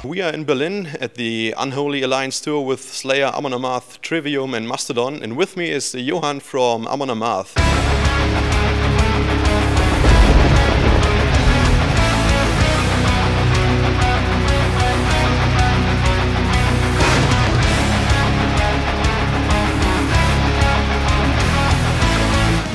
We are in Berlin at the Unholy Alliance tour with Slayer, Amon Amarth, Trivium and Mastodon, and with me is Johan from Amon Amarth.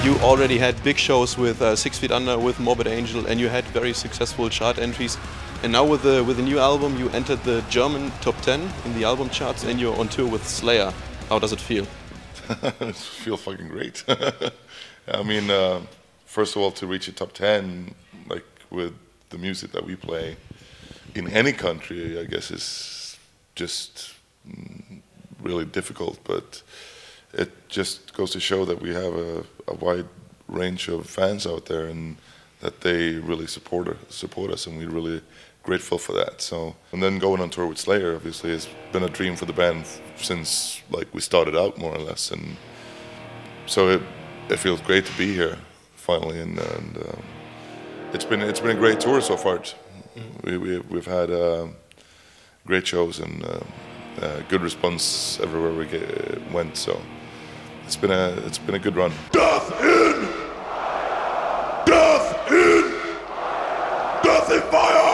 You already had big shows with 6 Feet Under, with Morbid Angel, and you had very successful chart entries. And now with the new album, you entered the German top 10 in the album charts, and you're on tour with Slayer. How does it feel? It feels fucking great. I mean, first of all, to reach a top 10, like with the music that we play in any country, I guess is just really difficult. But it just goes to show that we have a wide range of fans out there, and that they really support us, and we're really grateful for that. So, and then going on tour with Slayer, obviously, has been a dream for the band since like we started out, more or less. And so it feels great to be here finally, and it's been a great tour so far. We've had great shows and good response everywhere we went. So it's been a good run. Death in! Death in! Death in fire!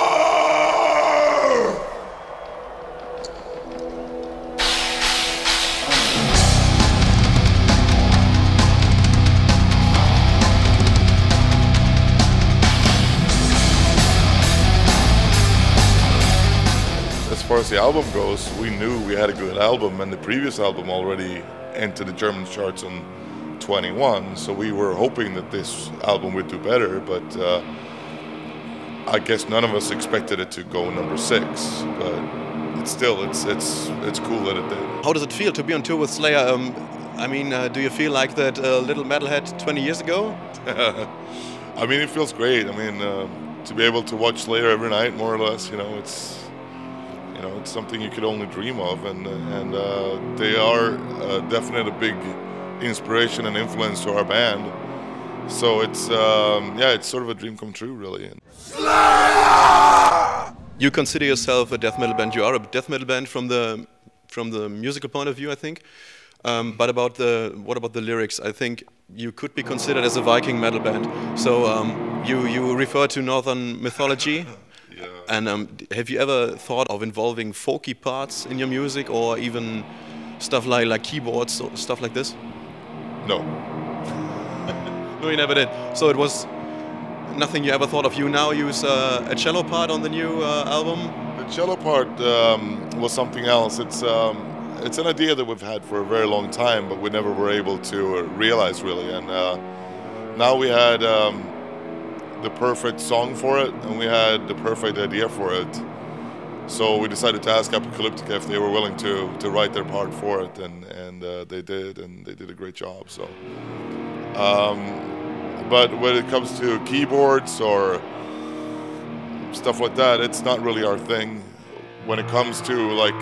As far as the album goes, we knew we had a good album, and the previous album already entered the German charts on 21, so we were hoping that this album would do better, but I guess none of us expected it to go number 6, but it's still it's cool that it did. How does it feel to be on tour with Slayer? I mean, do you feel like that little metalhead 20 years ago? I mean, it feels great. I mean, to be able to watch Slayer every night, more or less, it's something you could only dream of, and they are definitely a big inspiration and influence to our band. So it's it's sort of a dream come true, really. You consider yourself a death metal band. You are a death metal band from the musical point of view, I think. But what about the lyrics? I think you could be considered as a Viking metal band. So you refer to Northern mythology. Yeah. And have you ever thought of involving folky parts in your music, or even stuff like keyboards or stuff like this? No. No, you never did. So it was nothing you ever thought of. You now use a cello part on the new album? The cello part was something else. It's an idea that we've had for a very long time, but we never were able to realize, really. And now we had the perfect song for it, and we had the perfect idea for it. So we decided to ask Apocalyptica if they were willing to write their part for it, and they did, and they did a great job. So, but when it comes to keyboards or stuff like that, it's not really our thing. When it comes to like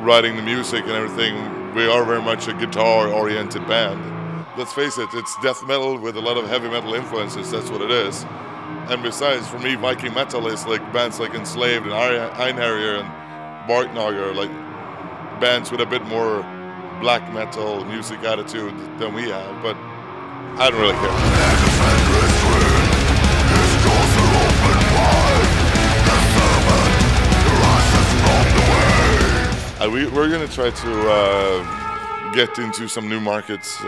writing the music and everything, we are very much a guitar-oriented band. Let's face it, it's death metal with a lot of heavy metal influences, that's what it is. And besides, for me, Viking metal is like bands like Enslaved and Einherjar and Barknager, like bands with a bit more black metal music attitude than we have, but I don't really care. We're going to try to get into some new markets,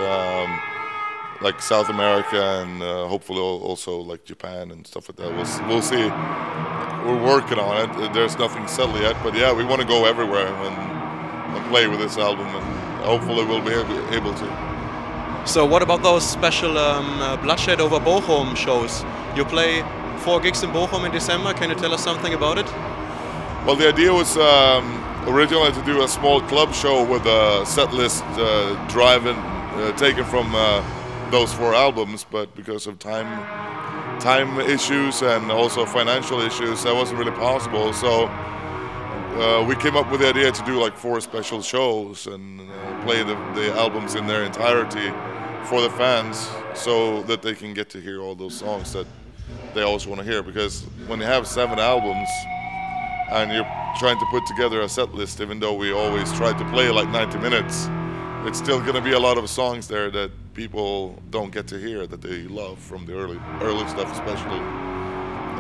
like South America, and hopefully also like Japan and stuff like that. We'll see. We're working on it. There's nothing settled yet, but yeah, we want to go everywhere and play with this album, and hopefully we'll be able to. So what about those special Bloodshed over Bochum shows? You play 4 gigs in Bochum in December. Can you tell us something about it? Well, the idea was originally to do a small club show with a set list taken from those 4 albums, but because of time issues and also financial issues, that wasn't really possible. So we came up with the idea to do like 4 special shows and play the albums in their entirety for the fans, so that they can get to hear all those songs that they always want to hear. Because when you have 7 albums, and you're trying to put together a set list, even though we always try to play like 90 minutes, it's still going to be a lot of songs there that people don't get to hear, that they love from the early stuff especially.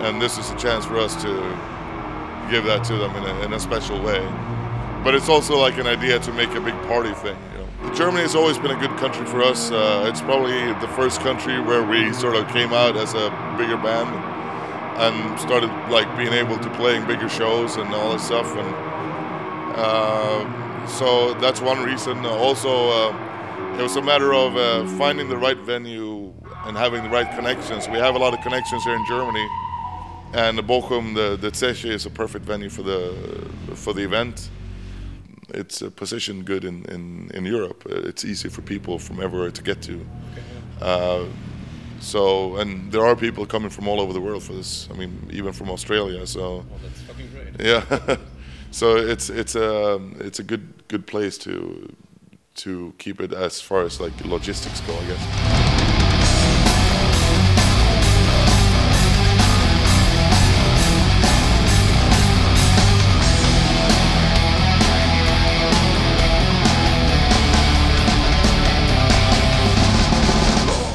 And this is a chance for us to give that to them in a special way. But it's also like an idea to make a big party thing. You know, Germany has always been a good country for us. It's probably the first country where we sort of came out as a bigger band and started like being able to play in bigger shows and all that stuff. And so that's one reason. Also, it was a matter of finding the right venue and having the right connections. We have a lot of connections here in Germany, and Bochum, the Zeche, is a perfect venue for the event. It's positioned good in Europe. It's easy for people from everywhere to get to. So, and there are people coming from all over the world for this. I mean, even from Australia. So, well, that's fucking great. Yeah. So it's a good place to keep it as far as like logistics go, I guess.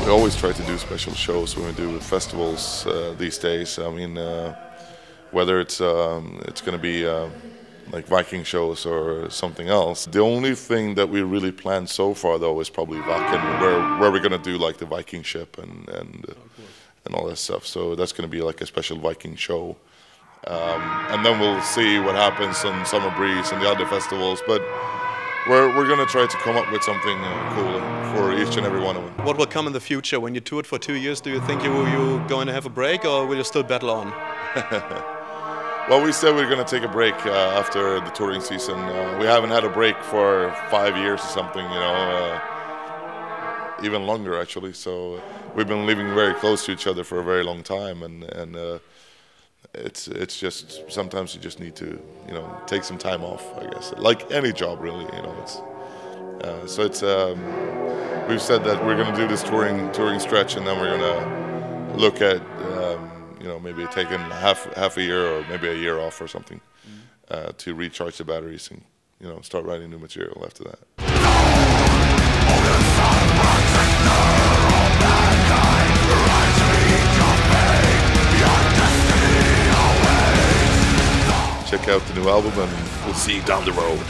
We always try to do special shows when we do festivals these days. I mean, whether it's going to be like Viking shows or something else. The only thing that we really planned so far, though, is probably Wacken, where we're going to do like the Viking ship and all that stuff. So that's going to be like a special Viking show. And then we'll see what happens on Summer Breeze and the other festivals. But we're going to try to come up with something cool for each and every one of them. What will come in the future? When you toured for 2 years, do you think you're going to have a break, or will you still battle on? Well, we said we're going to take a break after the touring season. We haven't had a break for 5 years or something, you know, even longer actually. So we've been living very close to each other for a very long time, and it's just sometimes you just need to, you know, take some time off, I guess. Like any job, really, you know. So it's we've said that we're going to do this touring stretch, and then we're going to look at. You know, maybe taking half a year or maybe a year off or something to recharge the batteries and, you know, start writing new material after that. Check out the new album and we'll see you down the road.